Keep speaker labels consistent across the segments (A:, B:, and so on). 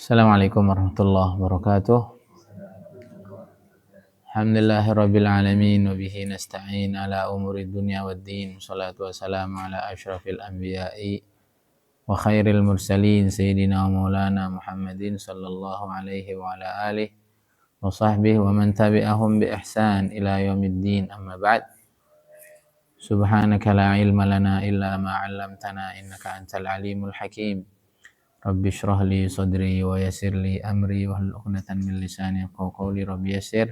A: Assalamualaikum warahmatullahi wabarakatuh. Alhamdulillahirabbil alamin wa bihi nasta'in ala umuri dunya waddin. Shalatu wassalamu ala asyrafil anbiya'i wa khairil mursalin sayyidina wa maulana Muhammadin sallallahu alaihi wa ala alihi wa sahbihi wa man tabi'ahum bi ihsan ila yaumiddin. Amma ba'd. Subhanaka la ilma lana illa ma 'allamtana innaka antal alimul hakim. Rabbi shrah li sadri wa yassir li amri wahlul 'uqdatam min lisani yafqahu qawli. Rabbi yassir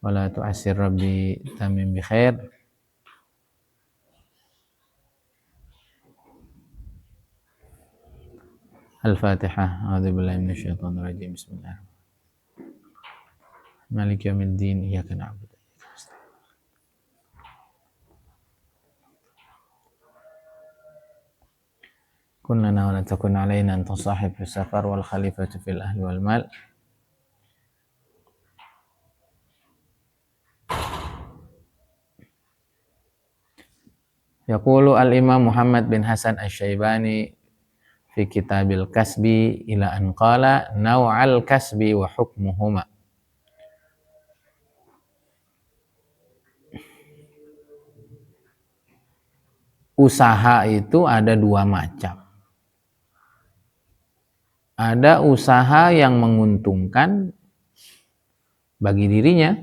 A: wa la tu'assir rabbi tamim bi khair. Al-Fatihah. A'udzu billahi minasyaitonir rajim. Bismillahirrahmanirrahim. Maliki yaumiddin. Iyyaka na'budu wa iyyaka nasta'in. Kun lana wa la takun alaina anta sahib fis safar wal khalifatu fil ahli wal mal. Yaqulu al-Imam Muhammad bin Hasan Asy-Syaibani fi Kitabil Kasbi ila an qala naw'al kasbi wa hukmuhuma. Usaha itu ada dua macam. Ada usaha yang menguntungkan bagi dirinya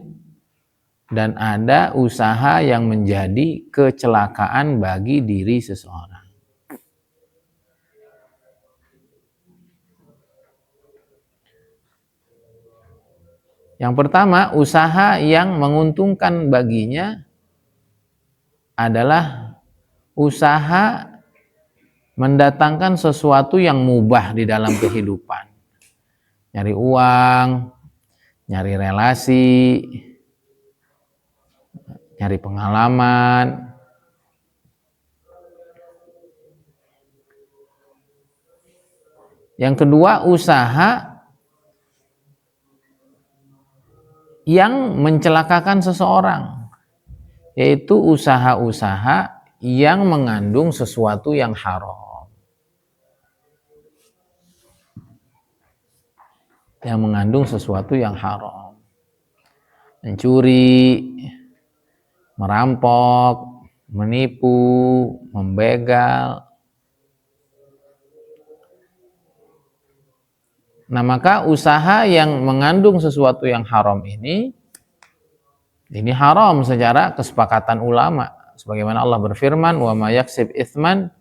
A: dan ada usaha yang menjadi kecelakaan bagi diri seseorang. Yang pertama, usaha yang menguntungkan baginya adalah usaha mendatangkan sesuatu yang mubah di dalam kehidupan. Nyari uang, nyari relasi, nyari pengalaman. Yang kedua, usaha yang mencelakakan seseorang, yaitu usaha-usaha yang mengandung sesuatu yang haram. Yang mengandung sesuatu yang haram. Mencuri, merampok, menipu, membegal. Nah, maka usaha yang mengandung sesuatu yang haram ini haram secara kesepakatan ulama. Sebagaimana Allah berfirman, "Wa may yaksib itsman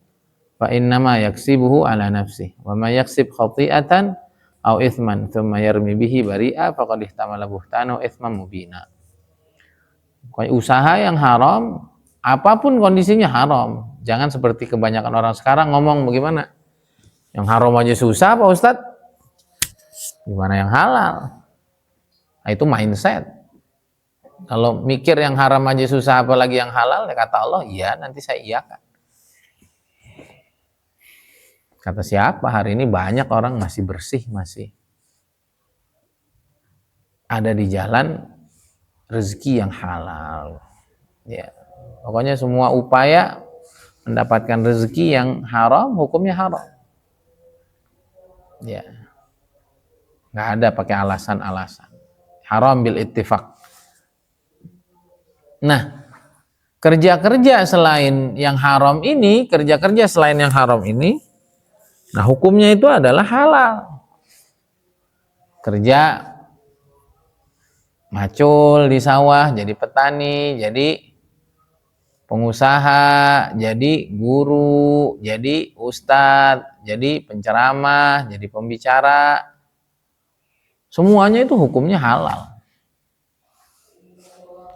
A: fa innama yaksibuhu ala nafsihi, wa may yaksib khati'atan aw itsman tsumma yarmi bihi bari'a faqad ihtamala buhtana wa itsman mubina." Usaha yang haram, apapun kondisinya haram. Jangan seperti kebanyakan orang sekarang ngomong bagaimana? Yang haram aja susah Pak Ustadz, gimana yang halal? Nah, itu mindset. Kalau mikir yang haram aja susah apalagi yang halal, ya kata Allah, iya nanti saya iyakan. Kata siapa? Hari ini banyak orang masih bersih, masih ada di jalan rezeki yang halal. Ya, pokoknya semua upaya mendapatkan rezeki yang haram, hukumnya haram. Ya, nggak ada pakai alasan-alasan. Haram bil ittifaq. Nah, kerja-kerja selain yang haram ini, nah hukumnya itu adalah halal. Kerja macul di sawah, jadi petani, jadi pengusaha, jadi guru, jadi ustadz, jadi penceramah, jadi pembicara. Semuanya itu hukumnya halal.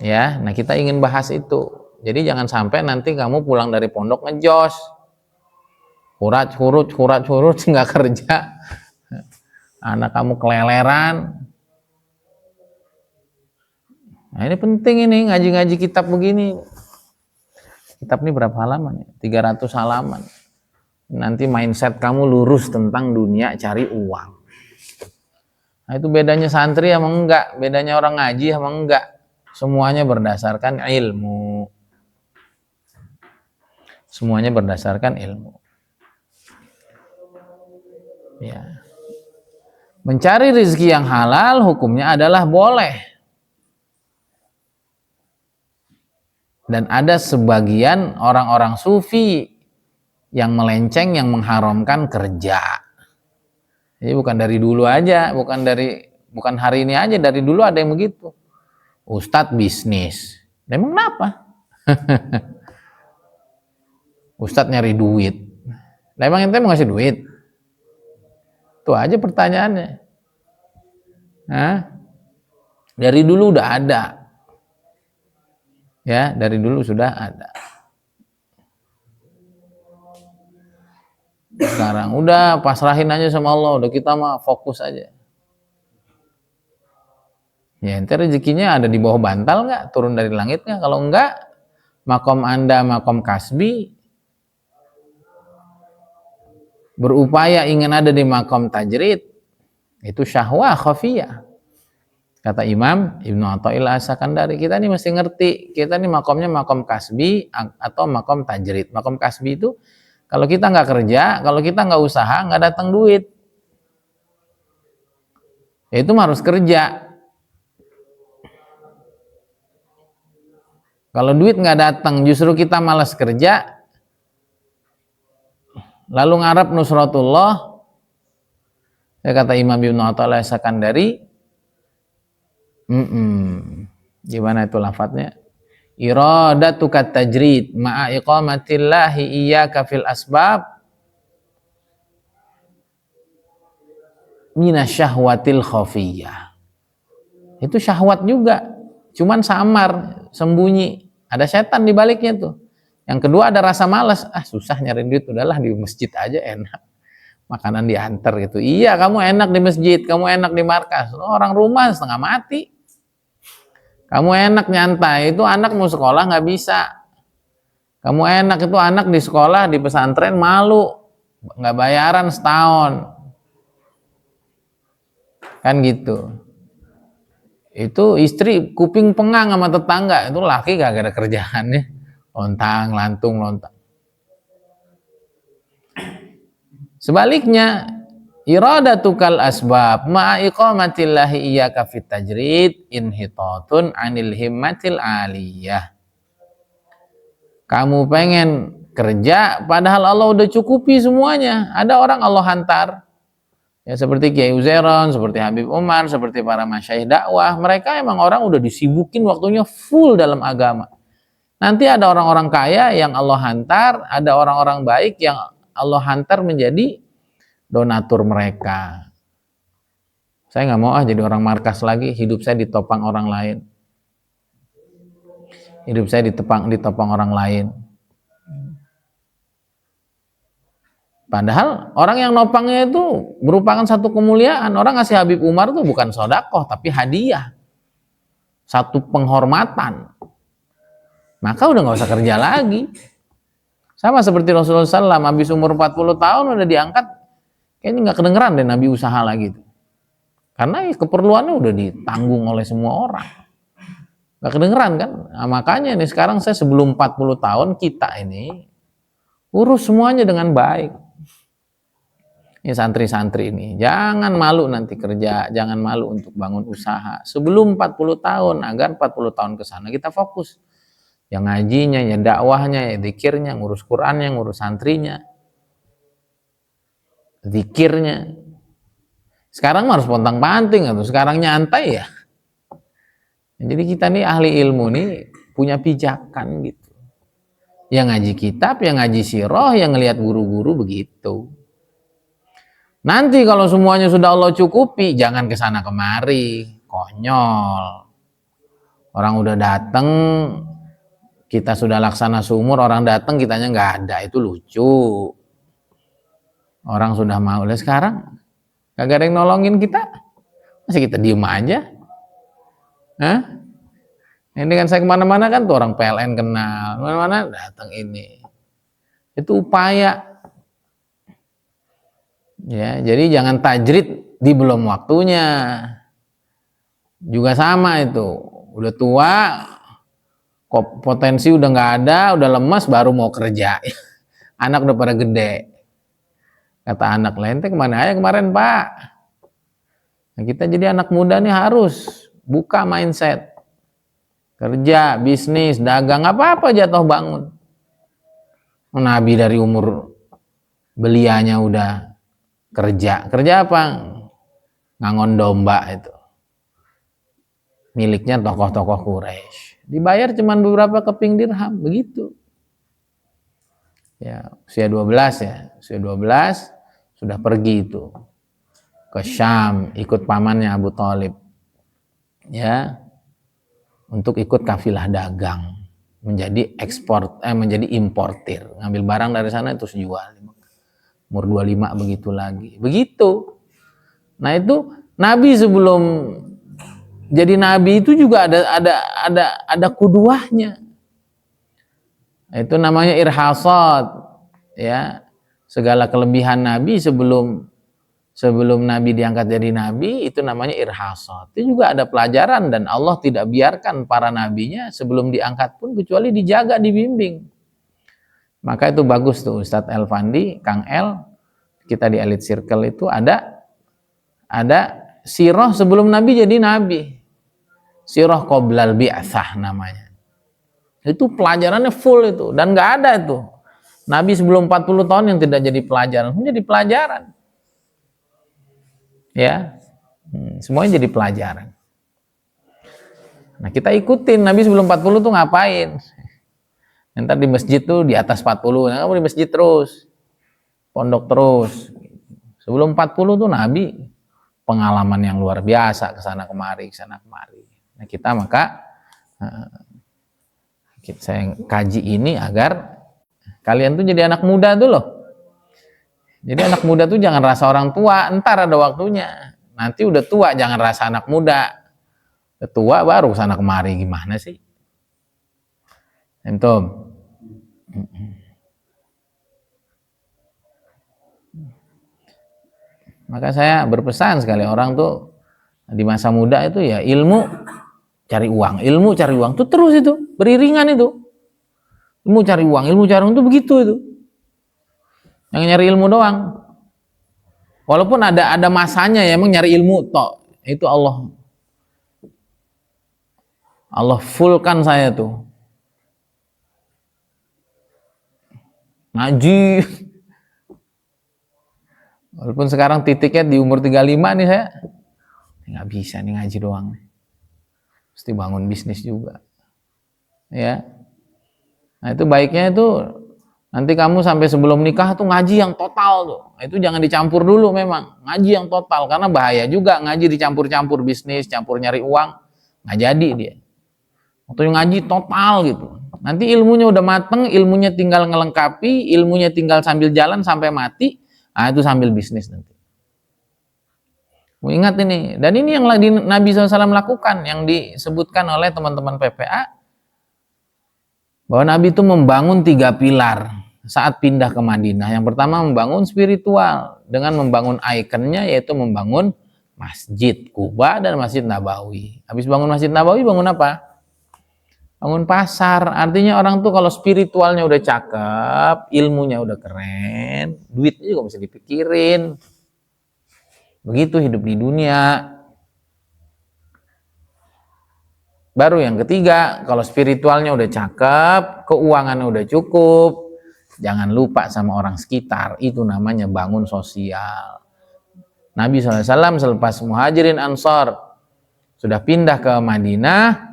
A: Ya, nah kita ingin bahas itu. Jadi jangan sampai nanti kamu pulang dari pondok ngejos. Hurat-hurut nggak kerja. Anak kamu keleleran. Nah, ini penting ini ngaji-ngaji kitab begini. Kitab ini berapa halaman ya? 300 halaman. Nanti mindset kamu lurus tentang dunia cari uang. Nah, itu bedanya santri sama enggak, bedanya orang ngaji sama enggak. Semuanya berdasarkan ilmu. Semuanya berdasarkan ilmu. Ya. Mencari rezeki yang halal hukumnya adalah boleh. Dan ada sebagian orang-orang sufi yang melenceng, yang mengharamkan kerja. Jadi bukan dari dulu aja, bukan hari ini aja, dari dulu ada yang begitu. Ustadz bisnis. Emang kenapa? Ustadz nyari duit. Emang ente mau ngasih duit? Itu aja pertanyaannya. Hah? Dari dulu udah ada. Ya, dari dulu sudah ada. Sekarang udah pasrahin aja sama Allah, udah kita mah fokus aja. Ya, ente rezekinya ada di bawah bantal nggak? Turun dari langit nggak? Kalau enggak, makom Anda makom kasbi, berupaya ingin ada di makom tajrid, itu syahwah khafiyah. Kata Imam Ibnu Athaillah As-Sakandari, kita ini mesti ngerti, kita ini makomnya makom kasbi atau makom tajrid. Makom kasbi itu kalau kita nggak kerja, kalau kita nggak usaha, nggak datang duit. Ya itu harus kerja. Kalau duit nggak datang, justru kita malas kerja, lalu ngarep nusratullah. Ya kata Imam Ibnu Athaillah As-Sakandari, gimana itu lafadznya? Iradatuka tajrid ma'a iqamatillahi iyyaka fil asbab minasyahwatil khafiyah. Itu syahwat juga, cuman samar, sembunyi. Ada setan di baliknya tuh. Yang kedua ada rasa malas, susah nyari duit, udahlah di masjid aja enak. Makanan diantar gitu. Iya, kamu enak di masjid, kamu enak di markas. Orang rumah setengah mati. Kamu enak nyantai, itu anak mau sekolah nggak bisa. Kamu enak itu anak di sekolah, di pesantren malu, nggak bayaran setahun. Kan gitu. Itu istri kuping pengang sama tetangga, itu laki gak ada kerjaannya. Lontang, lantung, lontang. Sebaliknya, iradatukal asbab ma'a iqamatillahi iyyaka fit tajrid inhitatun anil himmatil aliyah. Kamu pengen kerja padahal Allah udah cukupi semuanya. Ada orang Allah hantar. Ya seperti Kiai Uzairon, seperti Habib Umar, seperti para masyayikh dakwah, mereka emang orang udah disibukin waktunya full dalam agama. Nanti ada orang-orang kaya yang Allah hantar, ada orang-orang baik yang Allah hantar menjadi donatur mereka. Saya nggak mau jadi orang markas lagi, hidup saya ditopang orang lain. Hidup saya ditopang orang lain. Padahal orang yang nopangnya itu merupakan satu kemuliaan. Orang ngasih Habib Umar itu bukan sodakoh, tapi hadiah. Satu penghormatan. Maka udah nggak usah kerja lagi. Sama seperti Rasulullah SAW, habis umur 40 tahun udah diangkat, kayaknya nggak kedengeran deh Nabi usaha lagi. Karena keperluannya udah ditanggung oleh semua orang. Nggak kedengeran kan? Nah, makanya nih sekarang saya sebelum 40 tahun, kita ini urus semuanya dengan baik. Ini santri-santri ini, jangan malu nanti kerja, jangan malu untuk bangun usaha. Sebelum 40 tahun, agar 40 tahun ke sana kita fokus. Yang ngajinya, ya dakwahnya, ya zikirnya, ngurus Qur'annya, ngurus santrinya. Zikirnya. Sekarang harus pontang-panting atau sekarang nyantai ya. Jadi kita nih ahli ilmu nih punya pijakan gitu. Yang ngaji kitab, yang ngaji sirah, yang ngelihat guru-guru begitu. Nanti kalau semuanya sudah Allah cukupi, jangan kesana kemari, konyol. Orang udah datang, kita sudah laksana seumur, orang datang kitanya nggak ada, itu lucu. Orang sudah mau, lah sekarang kagak ada yang nolongin kita, masih kita diem aja. Hah? Ini kan saya kemana-mana kan tuh orang PLN kenal, mana-mana datang ini. Itu upaya. Ya, jadi jangan tajrid di belum waktunya. Juga sama itu, udah tua, kok potensi udah nggak ada, udah lemas baru mau kerja. Anak udah pada gede. Kata anak lain, kemana aja kemarin Pak? Nah, kita jadi anak muda nih harus buka mindset. Kerja, bisnis, dagang, apa-apa jatuh bangun. Nabi dari umur belianya udah kerja. Kerja apa? Ngangon domba itu. Miliknya tokoh-tokoh Quraisy. Dibayar cuma beberapa keping dirham, begitu. Ya, usia 12 ya. Usia 12 sudah pergi itu ke Syam, ikut pamannya Abu Thalib. Ya, untuk ikut kafilah dagang, menjadi menjadi importir, ngambil barang dari sana terus jual. Umur 25 begitu lagi. Begitu. Nah, itu Nabi sebelum jadi nabi itu juga ada kuduahnya. Itu namanya irhasat, ya. Segala kelebihan nabi sebelum nabi diangkat jadi nabi itu namanya irhasat. Itu juga ada pelajaran dan Allah tidak biarkan para nabinya sebelum diangkat pun kecuali dijaga, dibimbing. Maka itu bagus tuh Ustadz Elfandi, Kang El, kita di Elite Circle itu ada sirah sebelum nabi jadi nabi. Sirah qoblal bi'atsah namanya. Itu pelajarannya full itu dan nggak ada itu nabi sebelum 40 tahun yang tidak jadi pelajaran, menjadi pelajaran. Ya. Semuanya jadi pelajaran. Nah, kita ikutin nabi sebelum 40 tuh ngapain? Ntar di masjid tuh di atas 40, nah, kamu di masjid terus. Pondok terus. Sebelum 40 tuh nabi pengalaman yang luar biasa kesana kemari. Nah, kita maka saya kaji ini agar kalian tuh jadi anak muda tuh loh. Jadi anak muda tuh jangan rasa orang tua, ntar ada waktunya. Nanti udah tua jangan rasa anak muda. Udah tua baru kesana kemari, gimana sih? Entum. Maka saya berpesan sekali orang tuh di masa muda itu ya ilmu cari uang tuh terus itu beriringan itu. Ilmu cari uang tuh begitu itu. Yang nyari ilmu doang. Walaupun ada masanya ya emang nyari ilmu toh. Itu Allah fullkan saya tuh. Ngaji. Walaupun sekarang titiknya di umur 35 nih saya nggak bisa nih ngaji doang. Mesti bangun bisnis juga. Ya. Nah, itu baiknya itu nanti kamu sampai sebelum nikah tuh ngaji yang total tuh. Itu jangan dicampur dulu memang. Ngaji yang total karena bahaya juga ngaji dicampur-campur bisnis, campur nyari uang, nggak jadi dia. Waktu ngaji total gitu. Nanti ilmunya udah mateng, ilmunya tinggal ngelengkapi, ilmunya tinggal sambil jalan sampai mati. Nah, itu sambil bisnis nanti. Ingat ini. Dan ini yang Nabi SAW lakukan, yang disebutkan oleh teman-teman PPA, bahwa Nabi itu membangun 3 pilar saat pindah ke Madinah. Yang pertama membangun spiritual, dengan membangun ikonnya yaitu membangun Masjid Kuba dan Masjid Nabawi. Habis bangun Masjid Nabawi, bangun apa? Bangun pasar. Artinya orang tuh kalau spiritualnya udah cakep, ilmunya udah keren, duitnya juga bisa dipikirin. Begitu hidup di dunia. Baru yang ketiga, kalau spiritualnya udah cakep, keuangannya udah cukup, jangan lupa sama orang sekitar. Itu namanya bangun sosial. Nabi SAW selepas Muhajirin Ansor sudah pindah ke Madinah,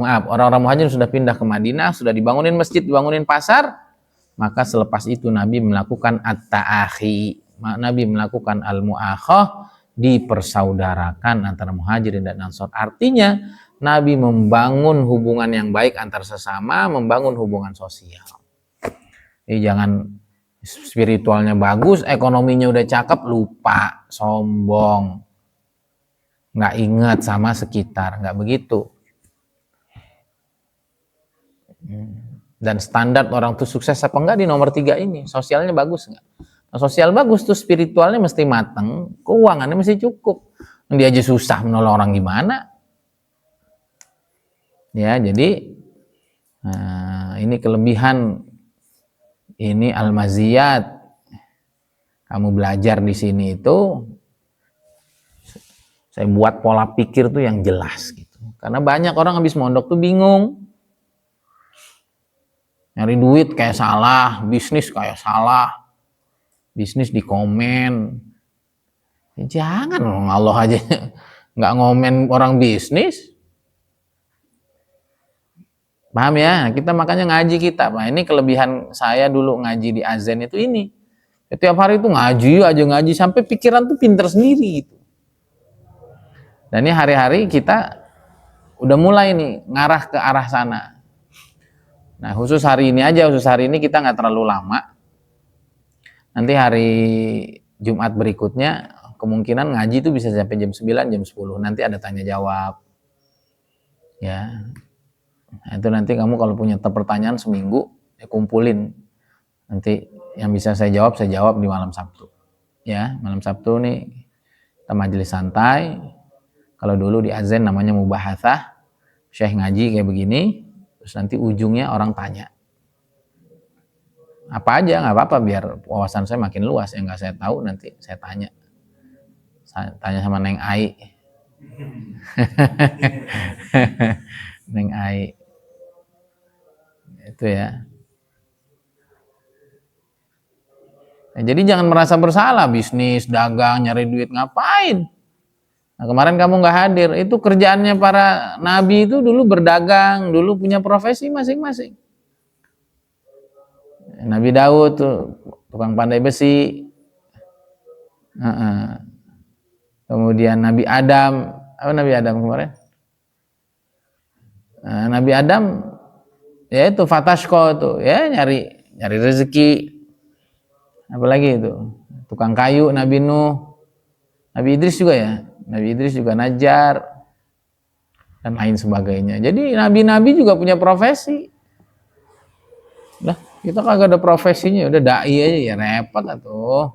A: orang-orang Muhajirin sudah pindah ke Madinah, sudah dibangunin masjid, dibangunin pasar, maka selepas itu Nabi melakukan at-ta'akhi, Nabi melakukan al-mu'akhah, dipersaudarakan antara Muhajirin dan Ansor. Artinya Nabi membangun hubungan yang baik antar sesama, membangun hubungan sosial. Jangan spiritualnya bagus, ekonominya udah cakep, lupa, sombong, nggak ingat sama sekitar, nggak begitu. Dan standar orang tuh sukses apa enggak di nomor 3 ini, sosialnya bagus enggak? Nah, sosial bagus tuh spiritualnya mesti mateng, keuangannya mesti cukup. Dia aja susah menolong orang gimana? Ya, jadi ini kelebihan, ini al-maziyat. Kamu belajar di sini itu Saya buat pola pikir tuh yang jelas gitu. Karena banyak orang habis mondok tuh bingung. Nyari duit kayak salah, bisnis kayak salah. Bisnis di komen. Ya jangan Allah aja nggak ngomen orang bisnis. Paham ya? Kita makanya ngaji kita. Nah, ini kelebihan saya dulu ngaji di Azen itu ini. Setiap hari itu ngaji aja ngaji sampai pikiran tuh pinter sendiri gitu. Dan ini hari-hari kita udah mulai nih ngarah ke arah sana. Nah, khusus hari ini kita nggak terlalu lama. Nanti hari Jumat berikutnya kemungkinan ngaji itu bisa sampai jam 9, jam 10. Nanti ada tanya jawab. Ya. Nah, itu nanti kamu kalau punya pertanyaan seminggu, ya kumpulin. Nanti yang bisa saya jawab di malam Sabtu. Ya, malam Sabtu nih kita majelis santai. Kalau dulu di Azen namanya mubahatsah. Syekh ngaji kayak begini, terus nanti ujungnya orang tanya. Apa aja, nggak apa-apa biar wawasan saya makin luas. Yang nggak saya tahu nanti saya tanya. Saya tanya sama Neng Ai. Neng Ai. Itu ya. Nah, jadi jangan merasa bersalah bisnis, dagang, nyari duit ngapain. Nah, kemarin kamu nggak hadir, itu kerjaannya para nabi itu dulu berdagang, dulu punya profesi masing-masing. Nabi Daud tuh tukang pandai besi. Kemudian Nabi Adam, apa Nabi Adam kemarin? Nabi Adam ya itu fatashko tuh ya nyari rezeki. Apalagi itu tukang kayu Nabi Nuh, Nabi Idris juga ya, Nabi Idris juga Najjar dan lain sebagainya. Jadi nabi-nabi juga punya profesi. Lah kita kagak ada profesinya, udah dai aja ya repot atuh.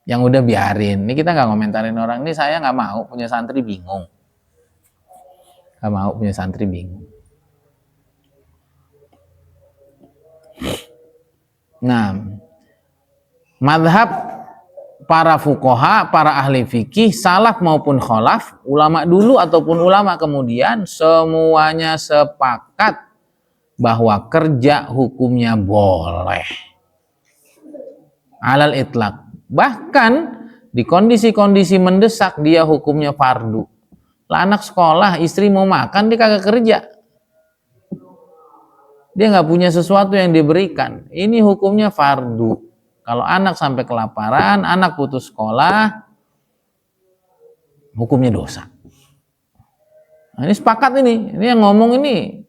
A: Yang udah biarin. Ini kita nggak komentarin orang. Ini saya nggak mau punya santri bingung. Nggak mau punya santri bingung. Nah, madhab para fuqaha, para ahli fikih, salaf maupun kholaf, ulama dulu ataupun ulama kemudian, semuanya sepakat bahwa kerja hukumnya boleh. Alal itlaq. Bahkan di kondisi-kondisi mendesak dia hukumnya fardu. Lah anak sekolah, istri mau makan, dia kagak kerja. Dia nggak punya sesuatu yang diberikan. Ini hukumnya fardu. Kalau anak sampai kelaparan, anak putus sekolah, hukumnya dosa. Nah, ini sepakat ini. Ini yang ngomong ini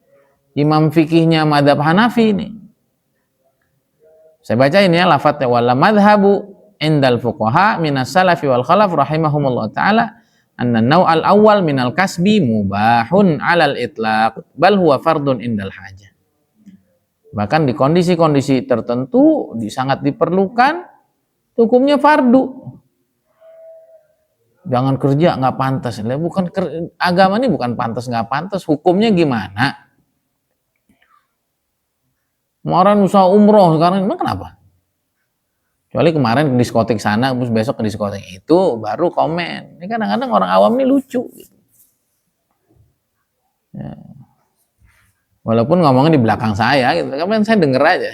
A: imam fikihnya madhab Hanafi ini. Saya bacain ya lafadznya, wala madhabu indal fuqaha minas salafi wal khalaf rahimahumullah ta'ala anna naw'al awal minal kasbi mubahun alal itlaq bal huwa fardun indal hajah. Bahkan di kondisi-kondisi tertentu sangat diperlukan, hukumnya fardu. Jangan kerja nggak pantas. Bukan agama ini bukan pantas nggak pantas, hukumnya gimana? Kemarin usaha umroh, sekarang emang kenapa? Kecuali kemarin ke diskotik sana, terus besok ke diskotik itu, baru komen. Ini kadang-kadang orang awam ini lucu. Gitu. Ya. Walaupun ngomongnya di belakang saya, gitu. Kan saya denger aja.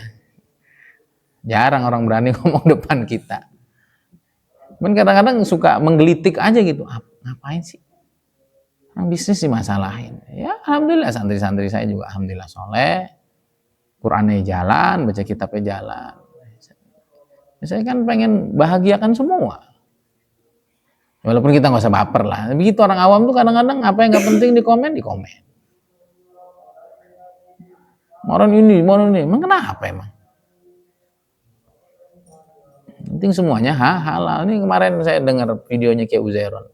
A: Jarang orang berani ngomong depan kita. Cuman kadang-kadang suka menggelitik aja gitu. Ngapain sih? Orang bisnis dimasalahin. Ya alhamdulillah santri-santri saya juga alhamdulillah soleh. Qurannya jalan, baca kitabnya jalan. Saya kan pengen bahagiakan semua. Walaupun kita nggak usah baper lah. Begitu orang awam tuh kadang-kadang apa yang nggak penting di komen. Orang ini, emang kenapa emang? Penting semuanya halal. Ini kemarin saya dengar videonya kayak Uzairon.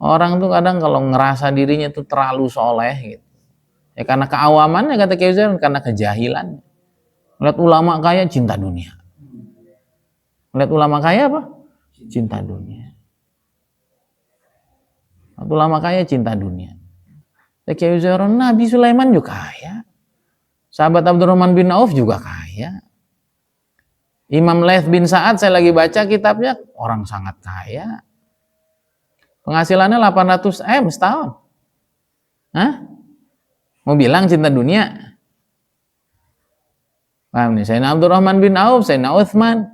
A: Orang tuh kadang kalau ngerasa dirinya tuh terlalu soleh gitu. Ya karena keawamannya kata kayak Uzairon, karena kejahilan. Lihat ulama kaya cinta dunia. Lihat ulama kaya apa? Cinta dunia. Lihat ulama kaya cinta dunia. Kayak Uzairon, Nabi Sulaiman juga kaya. Sahabat Abdurrahman bin Auf juga kaya. Imam Laits bin Sa'ad saya lagi baca kitabnya, orang sangat kaya. Penghasilannya 800 M setahun. Hah? Mau bilang cinta dunia? Paham nih? Sayyidina Abdurrahman bin Auf, Sayyidina Utsman,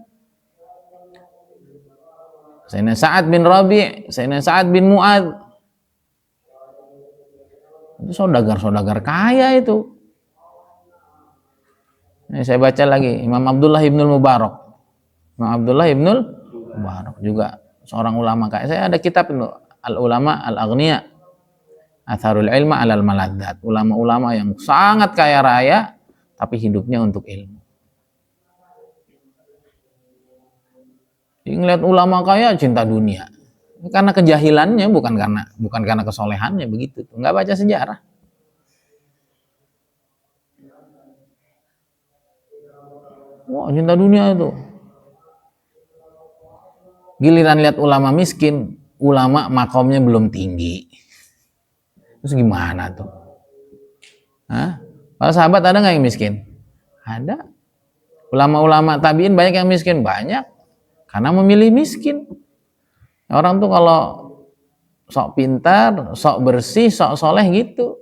A: Sayyidina Sa'ad bin Rabi', Sayyidina Sa'ad bin Mu'ad. Itu saudagar-saudagar kaya itu. Ini saya baca lagi, Imam Abdullah ibnul Mubarak. Imam Abdullah ibnul Mubarak juga seorang ulama kaya. Saya ada kitab itu, Al-Ulama Al-Aghniya, Atharul Ilma Alal Maladzat. Ulama-ulama yang sangat kaya raya, tapi hidupnya untuk ilmu. Ngelihat ulama kaya cinta dunia. Karena kejahilannya, bukan karena kesolehannya begitu. Nggak baca sejarah. Wah, cinta dunia itu. Giliran lihat ulama miskin, ulama makomnya belum tinggi. Terus gimana tuh? Hah? Para sahabat ada nggak yang miskin? Ada. Ulama-ulama tabiin banyak yang miskin? Banyak. Karena memilih miskin. Orang tuh kalau sok pintar, sok bersih, sok soleh gitu.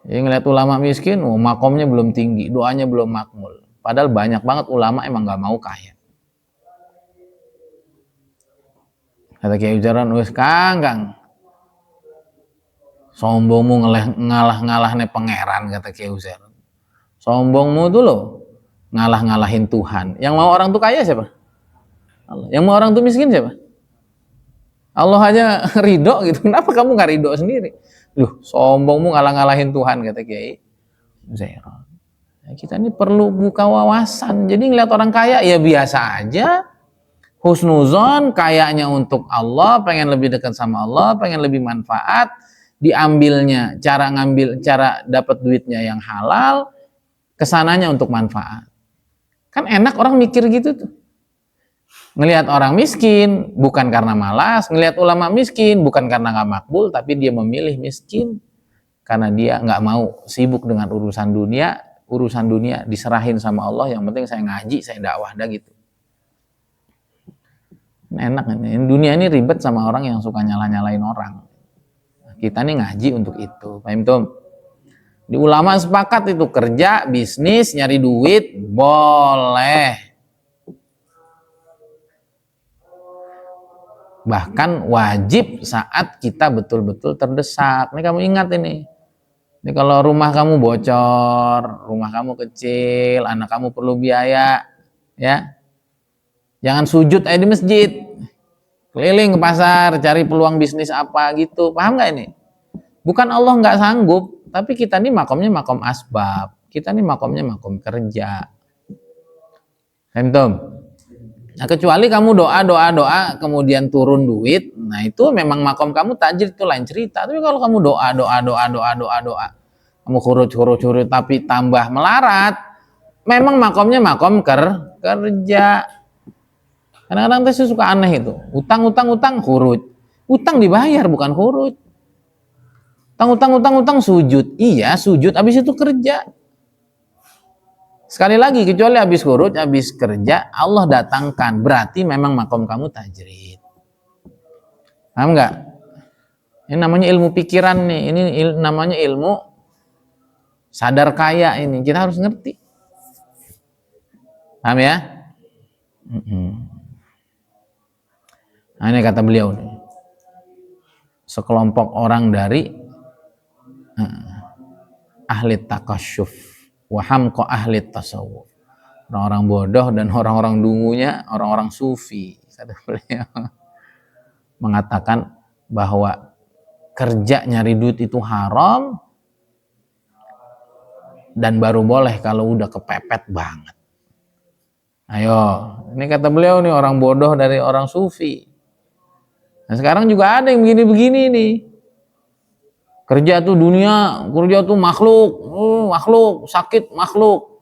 A: Jadi ngeliat ulama miskin, makomnya belum tinggi, doanya belum makmul. Padahal banyak banget ulama emang nggak mau kaya. Kata Kiai Ujaran, wes Kang, sombongmu ngalah-ngalahin pangeran, kata Kiai Ujaran. Sombongmu tuh lo ngalah-ngalahin Tuhan. Yang mau orang tuh kaya siapa? Allah. Yang mau orang tuh miskin siapa? Allah aja ridho gitu. Kenapa kamu nggak ridho sendiri? Loh, sombongmu ngalah-ngalahin Tuhan, kata Kiai Ujaran. Kita ini perlu buka wawasan. Jadi ngeliat orang kaya ya biasa aja. Husnuzon, kayaknya untuk Allah, pengen lebih dekat sama Allah, pengen lebih manfaat, diambilnya, cara dapat duitnya yang halal, kesananya untuk manfaat. Kan enak orang mikir gitu tuh. Ngelihat orang miskin bukan karena malas, ngelihat ulama miskin bukan karena nggak makbul, tapi dia memilih miskin karena dia nggak mau sibuk dengan urusan dunia diserahin sama Allah, yang penting saya ngaji, saya dakwah dah gitu. Enak nih, dunia ini ribet sama orang yang suka nyalain orang. Kita nih ngaji untuk itu, paham tuh? Di ulama sepakat itu kerja, bisnis, nyari duit boleh. Bahkan wajib saat kita betul-betul terdesak. Ini kamu ingat ini. Ini kalau rumah kamu bocor, rumah kamu kecil, anak kamu perlu biaya, ya. Jangan sujud aja di masjid. Keliling ke pasar, cari peluang bisnis apa gitu. Paham nggak ini? Bukan Allah nggak sanggup, tapi kita nih makomnya makom asbab. Kita nih makomnya makom kerja. Paham? Nah, kecuali kamu doa, kemudian turun duit, nah itu memang makom kamu tajir, itu lain cerita. Tapi kalau kamu doa, kamu huruf tapi tambah melarat, memang makomnya makom kerja. Kadang-kadang saya suka aneh itu, utang, huruf. Utang dibayar bukan huruf. Utang, sujud. Iya, sujud, habis itu kerja. Sekali lagi, kecuali habis huruf, habis kerja, Allah datangkan. Berarti memang makom kamu tajrid. Paham nggak? Ini namanya ilmu pikiran nih. Ini namanya ilmu sadar kaya ini. Kita harus ngerti. Paham ya? Nah, ini kata beliau nih. Sekelompok orang dari ahli takasyuf waham ko ahli tasawuf, orang-orang bodoh dan orang-orang dungunya orang-orang sufi, kata beliau, mengatakan bahwa kerja nyari duit itu haram dan baru boleh kalau udah kepepet banget. Ayo, ini kata beliau nih, orang bodoh dari orang sufi. Nah, sekarang juga ada yang begini-begini nih. Kerja tuh dunia, kerja tuh makhluk, sakit makhluk.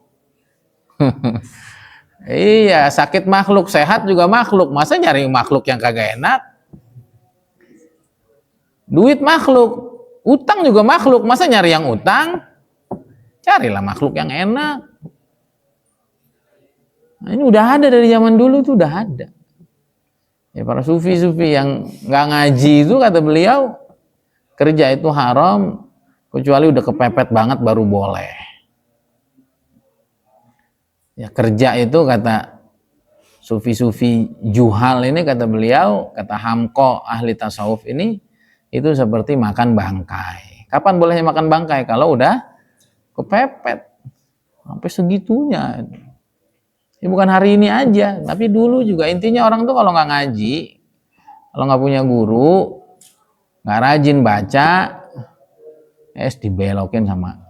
A: Iya, sakit makhluk, sehat juga makhluk. Masa nyari makhluk yang kagak enak? Duit makhluk, utang juga makhluk. Masa nyari yang utang? Carilah makhluk yang enak. Nah, ini udah ada dari zaman dulu tuh udah ada. Ya, para sufi-sufi yang nggak ngaji itu kata beliau kerja itu haram kecuali udah kepepet banget baru boleh. Ya kerja itu kata sufi-sufi juhal ini kata beliau, kata Hamko ahli tasawuf ini itu seperti makan bangkai. Kapan bolehnya makan bangkai? Kalau udah kepepet sampai segitunya. Ini bukan hari ini aja, tapi dulu juga. Intinya orang tuh kalau nggak ngaji, kalau nggak punya guru, nggak rajin baca, dibelokin sama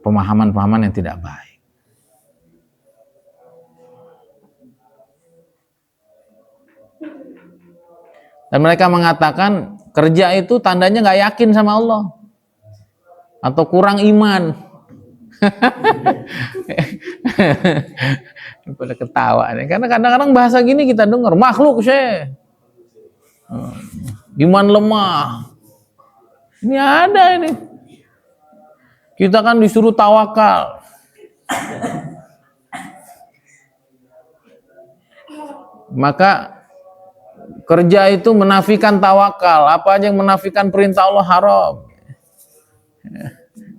A: pemahaman-pemahaman yang tidak baik. Dan mereka mengatakan kerja itu tandanya nggak yakin sama Allah atau kurang iman. Pada ketawa nih. Karena kadang-kadang bahasa gini kita dengar makhluk sih, iman lemah. Ini ada ini. Kita kan disuruh tawakal. Maka kerja itu menafikan tawakal. Apa aja yang menafikan perintah Allah haram.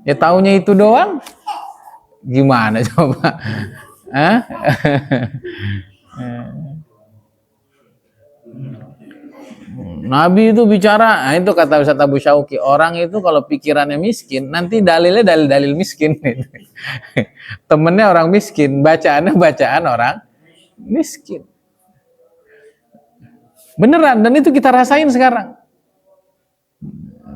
A: Ya taunya itu doang. Gimana coba? Nabi itu bicara, nah itu kata Ustaz Abu Syauqi, orang itu kalau pikirannya miskin, nanti dalilnya dalil-dalil miskin. Temennya orang miskin, bacaannya bacaan orang miskin. Beneran, dan itu kita rasain sekarang.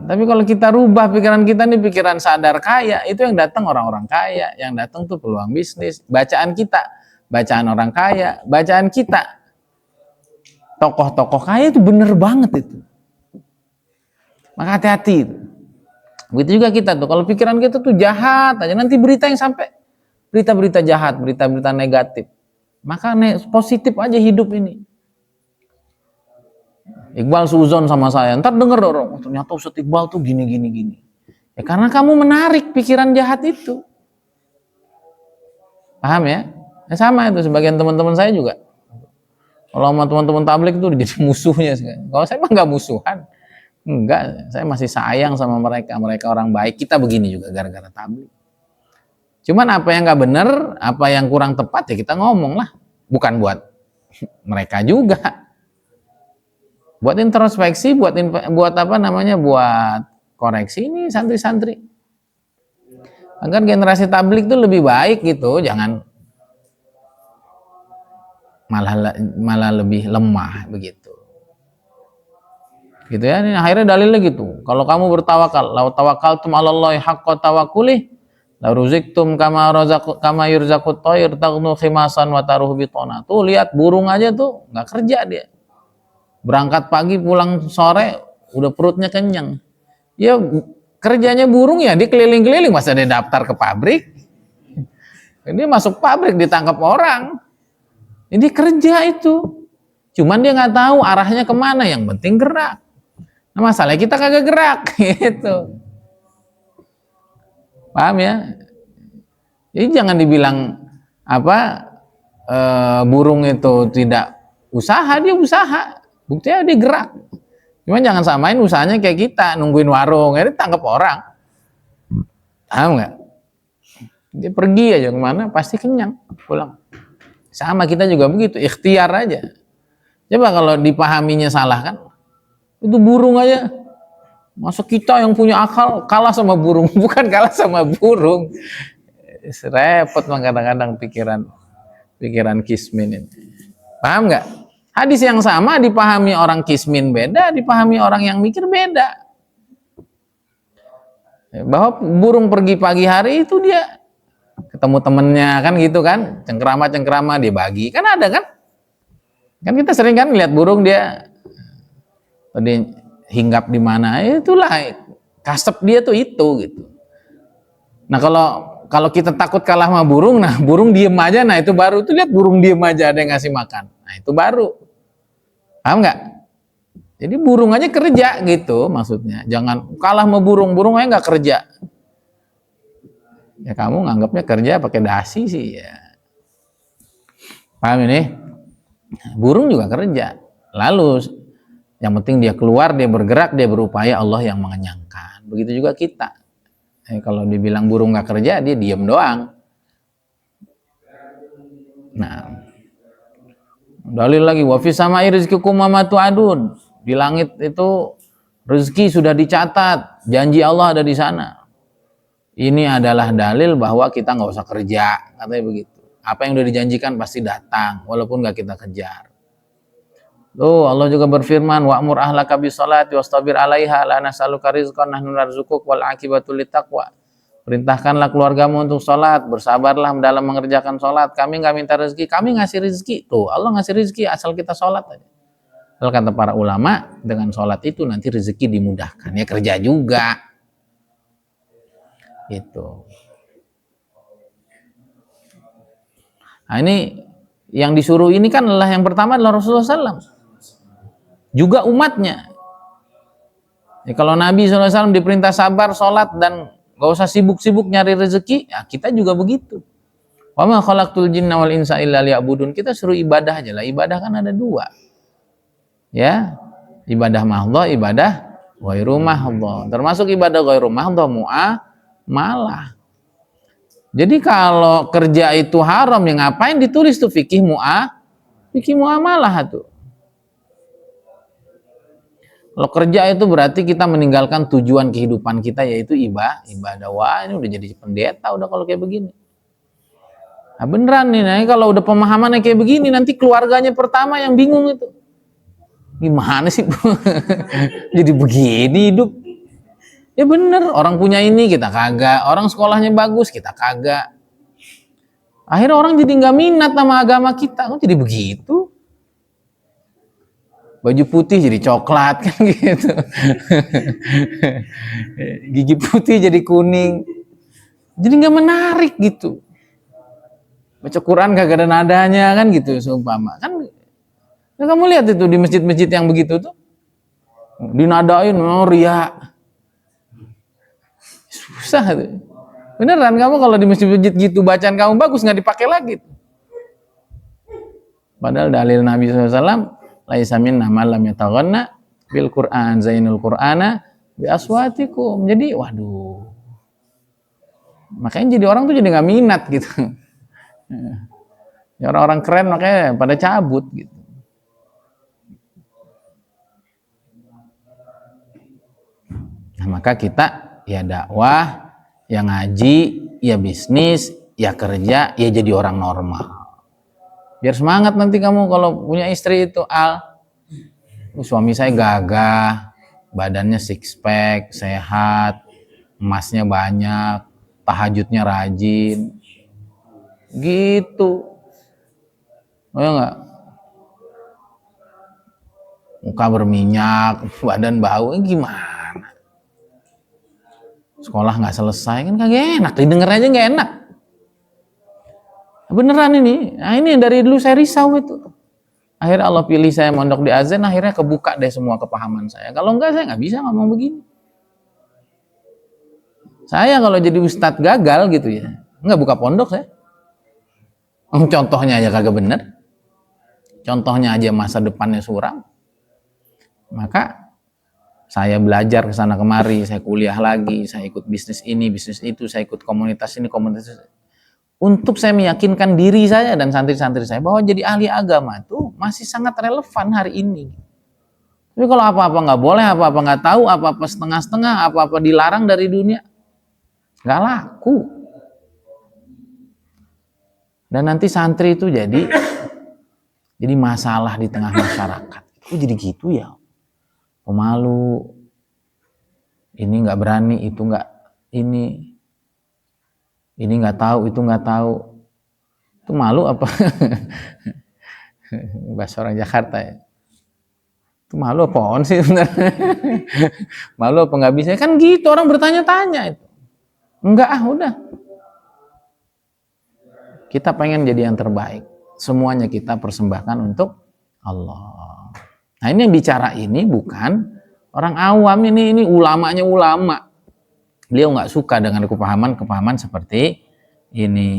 A: Tapi kalau kita rubah pikiran kita nih, pikiran sadar kaya, itu yang datang orang-orang kaya, yang datang tuh peluang bisnis. Bacaan kita, bacaan orang kaya, bacaan kita, tokoh-tokoh kaya itu bener banget itu. Maka hati-hati. Begitu juga kita tuh, kalau pikiran kita tuh jahat aja, nanti berita yang sampai, berita-berita jahat, berita-berita negatif. Maka positif aja hidup ini. Iqbal suzon sama saya, ntar denger dorong, ternyata Ustaz Iqbal tuh gini. Ya karena kamu menarik pikiran jahat itu. Paham ya? Ya sama itu, sebagian teman-teman saya juga. Kalau sama teman-teman tablik itu jadi musuhnya. Kalau saya mah nggak musuhan. Enggak, saya masih sayang sama mereka. Mereka orang baik, kita begini juga gara-gara tablik. Cuman apa yang nggak benar, apa yang kurang tepat ya kita ngomong lah. Bukan buat mereka juga. Buat introspeksi, buat apa namanya, buat koreksi ini santri-santri. Agar generasi tablik itu lebih baik gitu, jangan malah lebih lemah begitu. Gitu ya, ini akhirnya dalilnya gitu. Kalau kamu bertawakal, lau tawakkaltum 'alallahi haqqa tawakkuli, la ruziktum kama yurzaqut thayr taghnu khimasan wa taruhu bitona. Tuh lihat burung aja tuh nggak kerja dia. Berangkat pagi pulang sore udah perutnya kenyang. Ya kerjanya burung ya dia keliling-keliling, masa dia daftar ke pabrik. Dia masuk pabrik ditangkap orang. Ini kerja itu. Cuman dia nggak tahu arahnya kemana, yang penting gerak. Nah, masalahnya kita kagak gerak gitu. Paham ya? Jadi jangan dibilang apa burung itu tidak usaha, dia usaha. Buktinya dia gerak. Cuman jangan samain usahanya kayak kita, nungguin warung, ya tangkap orang. Paham nggak? Dia pergi aja kemana, pasti kenyang, pulang. Sama kita juga begitu, ikhtiar aja. Coba kalau dipahaminya salah kan, itu burung aja. Masa kita yang punya akal kalah sama burung? Bukan kalah sama burung. Repot kadang-kadang pikiran kismin ini. Paham nggak? Hadis yang sama dipahami orang kismin beda, dipahami orang yang mikir beda. Bahwa burung pergi pagi hari itu dia ketemu temennya kan gitu kan, cengkerama dia bagi, kan ada kan? Kan kita sering kan lihat burung dia hinggap di mana, itulah kasep dia tuh itu gitu. Nah kalau kita takut kalah sama burung, nah burung diem aja, nah itu baru tuh lihat burung diem aja ada yang ngasih makan, nah itu baru. Paham nggak? Jadi burung aja kerja gitu maksudnya. Jangan kalah sama burung aja nggak kerja. Ya kamu nganggapnya kerja pakai dasi sih ya. Paham ini? Burung juga kerja. Lalu yang penting dia keluar, dia bergerak, dia berupaya, Allah yang mengenyangkan. Begitu juga kita. Kalau dibilang burung nggak kerja, dia diam doang. Nah, dalil lagi, wa fis samai rizqikum wa ma tu'adun. Di langit itu rezeki sudah dicatat, janji Allah ada di sana. Ini adalah dalil bahwa kita nggak usah kerja, katanya begitu. Apa yang udah dijanjikan pasti datang, walaupun nggak kita kejar. Tuh Allah juga berfirman, wa'mur ahlaka bis-sholati wastabir 'alaiha la nas'aluka rizqan nahnu narzuquk wal 'aqibatu littaqwa. Perintahkanlah keluargamu untuk sholat, bersabarlah dalam mengerjakan sholat. Kami nggak minta rezeki, kami ngasih rezeki. Tuh Allah ngasih rezeki asal kita sholat aja. Lalu kata para ulama, dengan sholat itu nanti rezeki dimudahkan. Ya kerja juga. Gitu. Nah ini yang disuruh ini kan adalah yang pertama adalah Rasulullah SAW. Juga umatnya. Ya, kalau Nabi SAW diperintah sabar, sholat, dan gak usah sibuk-sibuk nyari rezeki, ya kita juga begitu. Wa ma khalaqtul jinna wal insa illa liya'budun. Kita suruh ibadah aja lah. Ibadah kan ada dua. Ya, ibadah mahdhah, ibadah ghairu mahdhah. Termasuk ibadah ghairu mahdhah muamalah. Jadi kalau kerja itu haram, ya ngapain ditulis tuh fikih muamalah tuh. Kalau kerja itu berarti kita meninggalkan tujuan kehidupan kita, yaitu ibadah. Wah, ini udah jadi pendeta udah kalau kayak begini. Nah beneran nih, nah, kalau udah pemahamannya kayak begini, nanti keluarganya pertama yang bingung itu. Gimana sih jadi begini hidup? Ya bener, orang punya ini kita kagak, orang sekolahnya bagus kita kagak. Akhirnya orang jadi nggak minat sama agama kita, kok jadi begitu? Baju putih jadi coklat kan gitu. Gigi putih jadi kuning. Jadi nggak menarik gitu. Baca Quran kagak ada nadanya kan gitu seumpama. Kan kamu lihat itu di masjid-masjid yang begitu tuh. Dinadain ria. Susah tuh. Beneran kamu kalau di masjid-masjid gitu bacaan kamu bagus nggak dipakai lagi. Padahal dalil Nabi SAW laisa minna man lam yataghanna bil Qur'an zainul Qur'ana bi aswatikum. Jadi waduh. Makanya jadi orang tuh jadi nggak minat gitu. Ya, orang-orang keren makanya pada cabut gitu. Nah, maka kita ya dakwah, ya ngaji, ya bisnis, ya kerja, ya jadi orang normal. Biar semangat nanti kamu kalau punya istri itu, suami saya gagah, badannya six pack, sehat, emasnya banyak, tahajudnya rajin, gitu. Oh ya enggak? Muka berminyak, badan bau, gimana? Sekolah nggak selesai kan kagak enak, didengar aja nggak enak. Beneran ini, nah ini dari dulu saya risau itu. Akhirnya Allah pilih saya mondok di Azan, akhirnya kebuka deh semua kepahaman saya. Kalau enggak saya nggak bisa ngomong begini. Saya kalau jadi ustadz gagal gitu ya, nggak buka pondok saya. Contohnya aja kagak bener. Contohnya aja masa depannya suram. Maka saya belajar ke sana kemari, saya kuliah lagi, saya ikut bisnis ini, bisnis itu, saya ikut komunitas ini, komunitas itu. Untuk saya meyakinkan diri saya dan santri-santri saya bahwa jadi ahli agama itu masih sangat relevan hari ini. Tapi kalau apa-apa nggak boleh, apa-apa nggak tahu, apa-apa setengah-setengah, apa-apa dilarang dari dunia, nggak laku. Dan nanti santri itu jadi masalah di tengah masyarakat. Itu jadi gitu ya. Pemalu, ini nggak berani, itu nggak ini nggak tahu, itu nggak tahu. Itu malu apa? Bahasa orang Jakarta ya. Itu malu apa on sih sebenarnya? Malu apa nggak bisa? Kan gitu orang bertanya-tanya itu. Enggak udah. Kita pengen jadi yang terbaik. Semuanya kita persembahkan untuk Allah. Nah ini yang bicara ini bukan orang awam, ini ulamanya ulama. Beliau nggak suka dengan kepahaman seperti ini.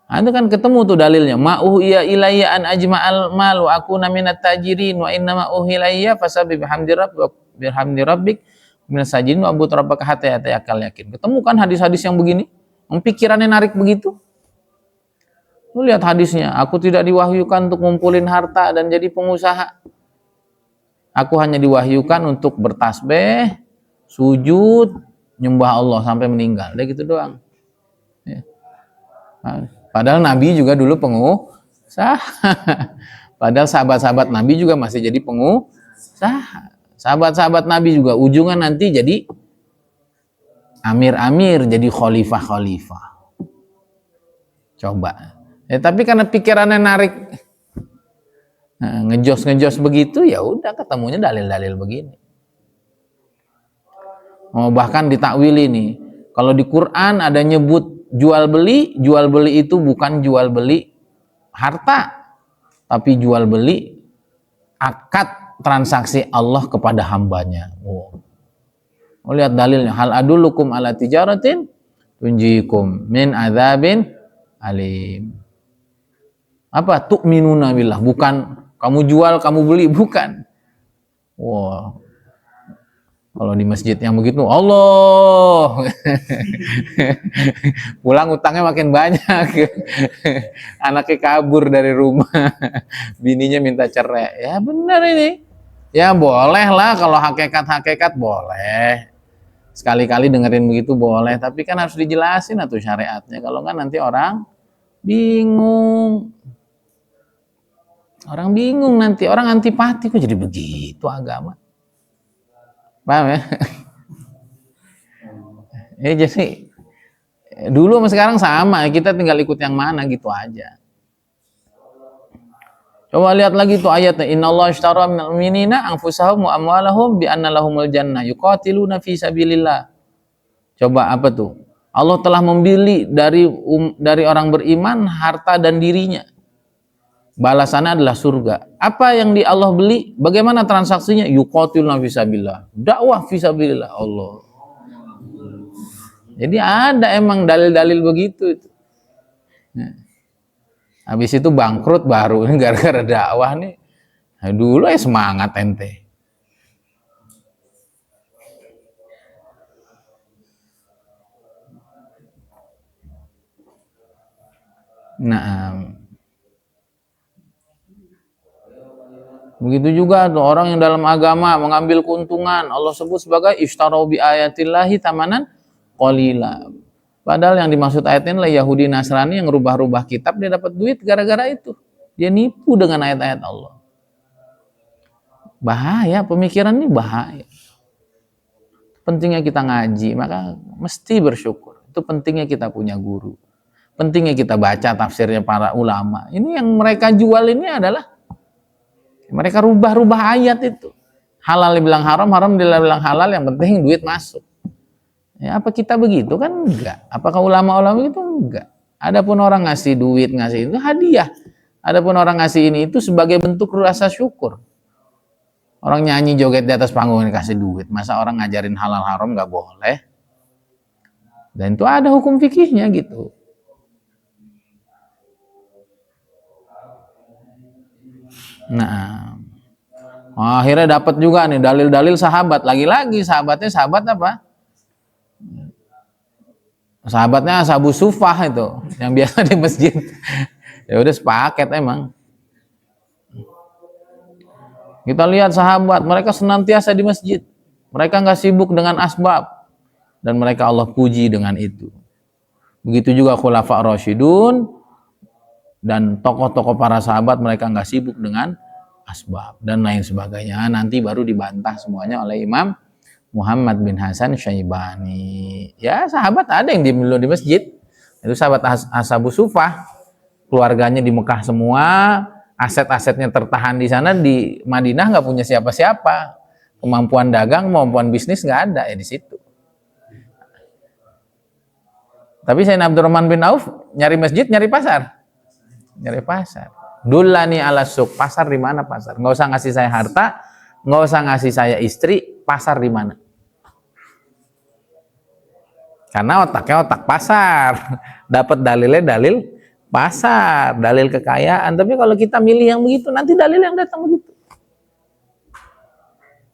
A: Nah, itu kan ketemu tuh dalilnya. Ma'uhiya ilayya an ajma'al mal wa akuna minat tajirin wa inna ma'uhilayya fasabbih bihamdi rabbik minas sajidin wa abud rabbaka hatta yatayakal yakin. Ketemu kan hadis-hadis yang begini? Pikirannya narik begitu. Lu lihat hadisnya, aku tidak diwahyukan untuk ngumpulin harta dan jadi pengusaha. Aku hanya diwahyukan untuk bertasbih, sujud, nyembah Allah sampai meninggal. Udah gitu doang. Ya. Padahal Nabi juga dulu pengusaha. Padahal sahabat-sahabat Nabi juga masih jadi pengusaha. Sahabat-sahabat Nabi juga ujungnya nanti jadi amir-amir, jadi khalifah-khalifah. Coba. Tapi karena pikirannya narik, ngejos begitu, ya udah ketemunya dalil-dalil begini. Bahkan ditakwili nih. Kalau di Quran ada nyebut jual beli itu bukan jual beli harta, tapi jual beli akad transaksi Allah kepada hambanya. Lihat dalilnya. Hal adullukum ala tijaratin tunjikum min adzabin alim. Apa? Tu'minuna billah, bukan kamu jual, kamu beli, bukan. Wow. Kalau di masjid yang begitu, Allah. Pulang utangnya makin banyak. Anaknya kabur dari rumah. Bininya minta cerai. Ya benar ini. Ya boleh lah kalau hakikat boleh. Sekali-kali dengerin begitu boleh, tapi kan harus dijelasin atau syariatnya. Kalau enggak nanti orang bingung. Orang bingung nanti, orang antipati kok jadi begitu agama. Paham ya? Jadi dulu sama sekarang sama, kita tinggal ikut yang mana gitu aja. Coba lihat lagi tuh ayatnya, innallaha ishtara minal mu'minina anfusahum wa amwalahum bi anna lahumul jannah yuqatiluna fi sabilillah. Coba apa tuh? Allah telah membeli dari orang beriman harta dan dirinya. Balasannya adalah surga. Apa yang di Allah beli? Bagaimana transaksinya? Yuqatiluna fisabilillah. Dakwah fisabilillah Allah. Jadi ada emang dalil-dalil begitu itu. Nah, habis itu bangkrut baru ini gara-gara dakwah nih. Nah, dulu ya semangat ente. Nah, begitu juga tuh orang yang dalam agama mengambil keuntungan, Allah sebut sebagai ishtarau bi ayatillahi tamanan qalila. Padahal yang dimaksud ayat ini adalah Yahudi Nasrani yang rubah-rubah kitab, dia dapat duit gara-gara itu. Dia nipu dengan ayat-ayat Allah. Bahaya, pemikiran ini bahaya. Pentingnya kita ngaji, maka mesti bersyukur. Itu pentingnya kita punya guru. Pentingnya kita baca tafsirnya para ulama. Ini yang mereka jual ini adalah mereka rubah-rubah ayat itu. Halal dibilang haram, haram dibilang halal, yang penting duit masuk. Ya, apa kita begitu kan? Enggak. Apakah ulama-ulama itu? Enggak. Adapun orang ngasih duit, ngasih itu hadiah. Adapun orang ngasih ini itu sebagai bentuk rasa syukur. Orang nyanyi joget di atas panggung kasih duit. Masa orang ngajarin halal haram enggak boleh? Dan itu ada hukum fikihnya gitu. Nah, akhirnya dapat juga nih dalil-dalil sahabat. Lagi-lagi sahabatnya sahabat apa? Sahabatnya Ashabu Sufah itu, yang biasa di masjid. Ya udah sepaket emang. Kita lihat sahabat, mereka senantiasa di masjid. Mereka nggak sibuk dengan asbab. Dan mereka Allah puji dengan itu. Begitu juga Khulafa Rasyidun dan tokoh-tokoh para sahabat, mereka nggak sibuk dengan asbab dan lain sebagainya. Nanti baru dibantah semuanya oleh Imam Muhammad bin Hasan Syaibani. Ya sahabat ada yang dulu di masjid. Itu sahabat Ashabu Sufah. Keluarganya di Mekah semua. Aset-asetnya tertahan di sana. Di Madinah nggak punya siapa-siapa. Kemampuan dagang, kemampuan bisnis nggak ada ya di situ. Tapi Sayyidina Abdurrahman bin Auf nyari masjid, nyari pasar. Nyari pasar. Dullani ala suq, pasar di mana pasar? Nggak usah ngasih saya harta, nggak usah ngasih saya istri, pasar di mana? Karena otaknya otak pasar, dapat dalilnya dalil pasar, dalil kekayaan. Tapi kalau kita milih yang begitu, nanti dalil yang datang begitu.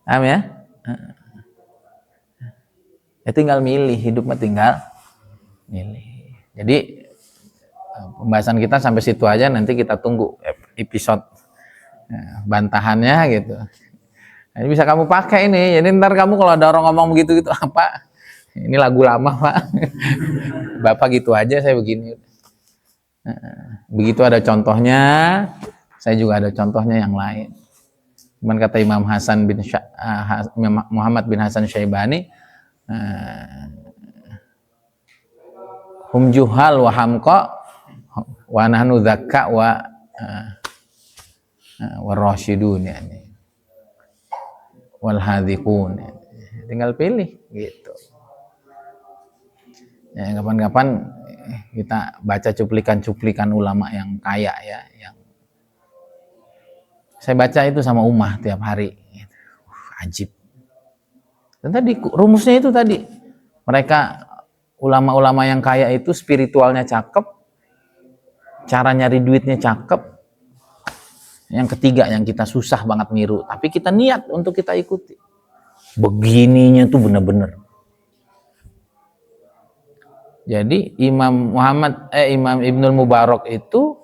A: Paham ya? Ya tinggal milih, hidup mah tinggal milih. Jadi pembahasan kita sampai situ aja, nanti kita tunggu episode bantahannya gitu. Ini bisa kamu pakai ini. Jadi ntar kamu kalau ada orang ngomong begitu gitu apa? Ini lagu lama Pak. Bapak gitu aja, saya begini. Begitu ada contohnya, saya juga ada contohnya yang lain. Cuman kata Imam Hasan bin Muhammad bin Hasan Syaibani, hum juhal wa hamqa wa nahnu dzakka wa rasyidun yani. Wal hadhiqun. Tinggal pilih gitu. Ya, kapan-kapan kita baca cuplikan-cuplikan ulama yang kaya ya, yang saya baca itu sama Ummah tiap hari. Ajib. Dan tadi rumusnya itu tadi, mereka ulama-ulama yang kaya itu spiritualnya cakep, cara nyari duitnya cakep. Yang ketiga yang kita susah banget niru, tapi kita niat untuk kita ikuti. Begininya tuh bener-bener. Jadi Imam Ibnul Mubarak itu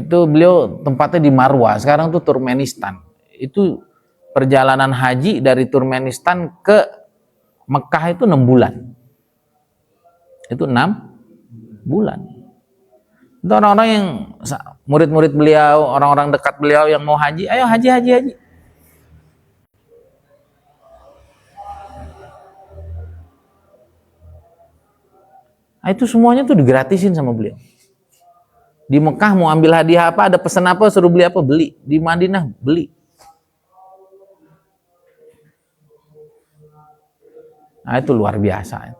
A: beliau tempatnya di Marwa, sekarang tuh Turkmenistan. Itu perjalanan haji dari Turkmenistan ke Mekah itu 6 bulan. Itu 6 bulan. Itu orang-orang yang murid-murid beliau, orang-orang dekat beliau yang mau haji, ayo haji. Nah, itu semuanya tuh digratisin sama beliau. Di Mekah mau ambil hadiah apa, ada pesan apa, suruh beli apa, beli. Di Madinah, beli. Nah, itu luar biasa.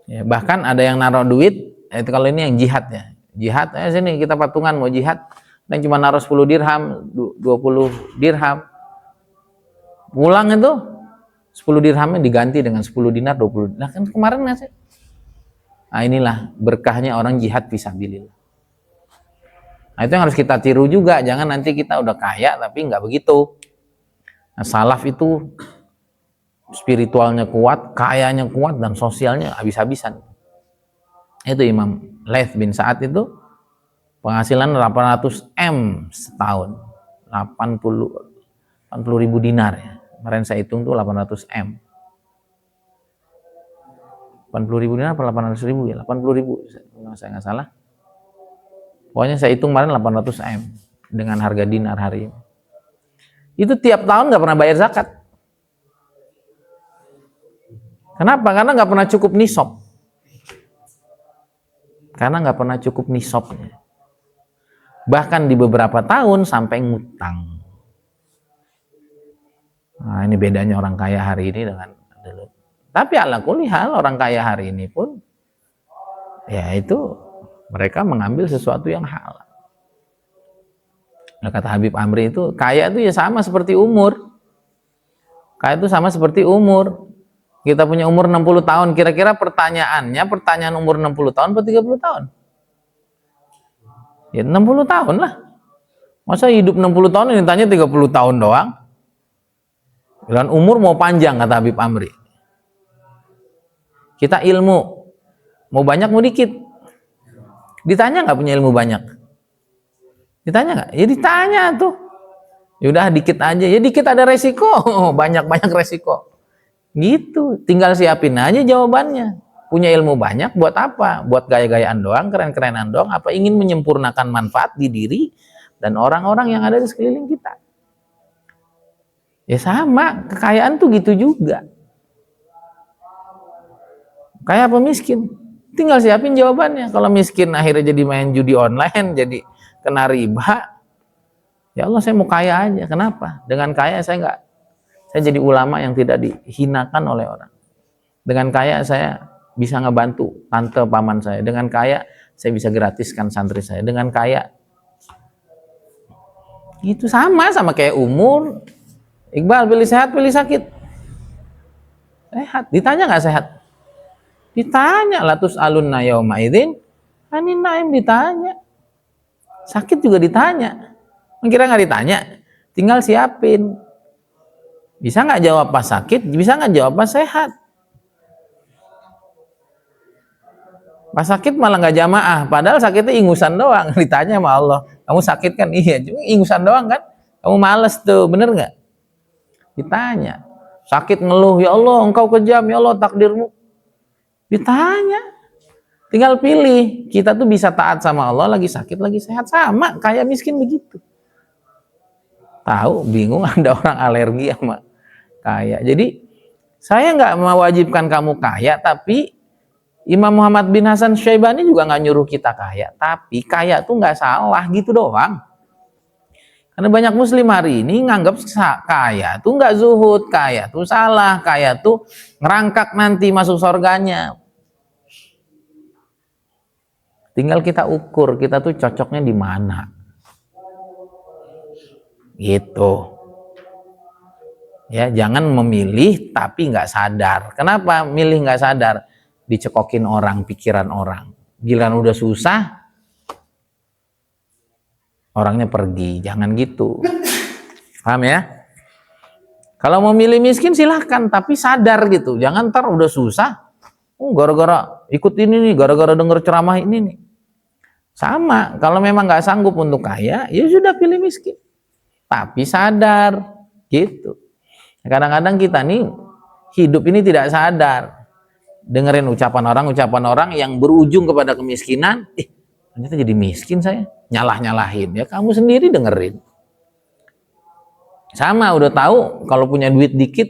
A: Ya, bahkan ada yang naruh duit, itu kalau ini yang jihad ya. Jihad, sini kita patungan mau jihad, dan cuma naruh 10 dirham, 20 dirham. Pulang itu 10 dirhamnya diganti dengan 10 dinar, 20 dinar. Nah, kan kemarin ngasih. Nah, inilah berkahnya orang jihad fisabilillah. Nah, itu yang harus kita tiru juga. Jangan nanti kita udah kaya tapi nggak begitu. Nah, salaf itu spiritualnya kuat, kayanya kuat, dan sosialnya habis-habisan. Itu Imam Laits bin Sa'ad itu penghasilan 800 M setahun. 80 ribu dinar ya. Kemarin saya hitung tuh 800 M. 80 ribu dinar atau 800 ribu ya? 80 ribu, kalau saya nggak salah. Pokoknya saya hitung kemarin 800 M dengan harga dinar hari ini. Itu tiap tahun nggak pernah bayar zakat. Kenapa? Karena nggak pernah cukup nisab. Karena nggak pernah cukup nisabnya. Bahkan di beberapa tahun sampai ngutang. Nah, ini bedanya orang kaya hari ini dengan dulu. Tapi ala kulli hal orang kaya hari ini pun ya itu mereka mengambil sesuatu yang halal. Nah, kata Habib Amri itu kaya itu ya sama seperti umur. Kaya itu sama seperti umur. Kita punya umur 60 tahun, kira-kira pertanyaan umur 60 tahun atau 30 tahun? Ya 60 tahun lah. Masa hidup 60 tahun ini tanya 30 tahun doang? Dan umur mau panjang kata Habib Amri. Kita ilmu mau banyak mau dikit. Ditanya nggak punya ilmu banyak? Ditanya nggak? Ya ditanya tuh. Yaudah dikit aja. Ya dikit ada resiko. Banyak resiko. Gitu. Tinggal siapin aja jawabannya. Punya ilmu banyak buat apa? Buat gaya-gayaan doang, keren-kerenan doang? Apa ingin menyempurnakan manfaat di diri dan orang-orang yang ada di sekeliling kita? Ya sama, kekayaan tuh gitu juga. Kaya apa miskin? Tinggal siapin jawabannya. Kalau miskin akhirnya jadi main judi online, jadi kena riba. Ya Allah, saya mau kaya aja. Kenapa? Dengan kaya saya jadi ulama yang tidak dihinakan oleh orang. Dengan kaya saya bisa ngebantu tante paman saya. Dengan kaya saya bisa gratiskan santri saya. Dengan kaya itu sama kayak umur. Iqbal, pilih sehat, pilih sakit? Sehat. Ditanya nggak sehat? Ditanya. Latus alunna yauma idzin anin naim, ditanya. Sakit juga ditanya. Kira nggak ditanya? Tinggal siapin. Bisa nggak jawab pas sakit? Bisa nggak jawab pas sehat? Pas sakit malah nggak jamaah, padahal sakitnya ingusan doang. Ditanya sama Allah, kamu sakit kan? Iya, cuma ingusan doang kan? Kamu males tuh, bener nggak? Ditanya. Sakit ngeluh, ya Allah engkau kejam, ya Allah takdirmu. Ditanya. Tinggal pilih. Kita tuh bisa taat sama Allah, lagi sakit, lagi sehat. Sama, kayak miskin begitu. Tahu, bingung ada orang alergi sama kaya. Jadi, saya nggak mewajibkan kamu kaya, tapi Imam Muhammad bin Hasan Syaibani juga nggak nyuruh kita kaya. Tapi kaya tuh nggak salah, gitu doang. Karena banyak muslim hari ini nganggap kaya tuh nggak zuhud, kaya tuh salah, kaya tuh ngerangkak nanti masuk surganya. Tinggal kita ukur, kita tuh cocoknya di mana. Gitu. Ya, jangan memilih tapi nggak sadar. Kenapa milih nggak sadar? Dicekokin orang, pikiran orang. Giliran udah susah, orangnya pergi. Jangan gitu. Paham ya? Kalau mau milih miskin silahkan, tapi sadar gitu. Jangan ntar udah susah, gara-gara ikut ini nih, gara-gara denger ceramah ini nih. Sama, kalau memang nggak sanggup untuk kaya, ya sudah pilih miskin. Tapi sadar, gitu. Kadang-kadang kita nih hidup ini tidak sadar. Dengerin ucapan orang yang berujung kepada kemiskinan, ternyata jadi miskin saya. Nyalah-nyalahin, ya kamu sendiri dengerin. Sama, udah tahu kalau punya duit dikit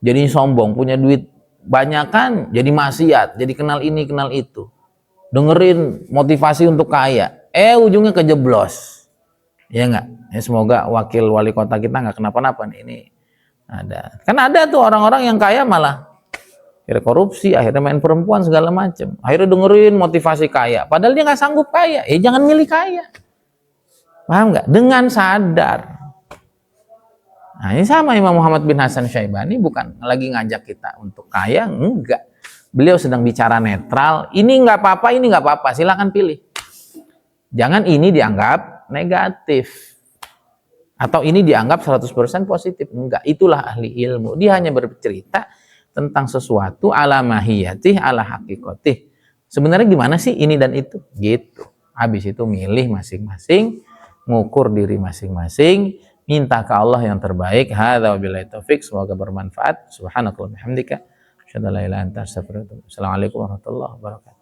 A: jadi sombong, punya duit banyakan jadi maksiat, jadi kenal ini kenal itu. Dengerin motivasi untuk kaya, ujungnya kejeblos. Ya enggak? Ya semoga wakil wali kota kita nggak kenapa-napa nih. Ini ada. Kan ada tuh orang-orang yang kaya malah akhirnya korupsi, akhirnya main perempuan segala macam. Akhirnya dengerin motivasi kaya, padahal dia nggak sanggup kaya. Jangan milih kaya. Paham nggak? Dengan sadar. Nah, ini sama Imam Muhammad bin Hasan Syaibani bukan lagi ngajak kita untuk kaya, enggak. Beliau sedang bicara netral. Ini nggak apa-apa, ini nggak apa-apa. Silakan pilih. Jangan ini dianggap negatif. Atau ini dianggap 100% positif. Enggak, itulah ahli ilmu. Dia hanya bercerita tentang sesuatu ala mahiyatih, ala hakikotih. Sebenarnya gimana sih ini dan itu? Gitu. Habis itu milih masing-masing, ngukur diri masing-masing, minta ke Allah yang terbaik. Hadza wabillahi taufik. Semoga bermanfaat. Subhanakallahumma hamdika asyhadu an la ilaha illa anta astaghfiruka wa atubu ilaik. Assalamualaikum warahmatullahi wabarakatuh.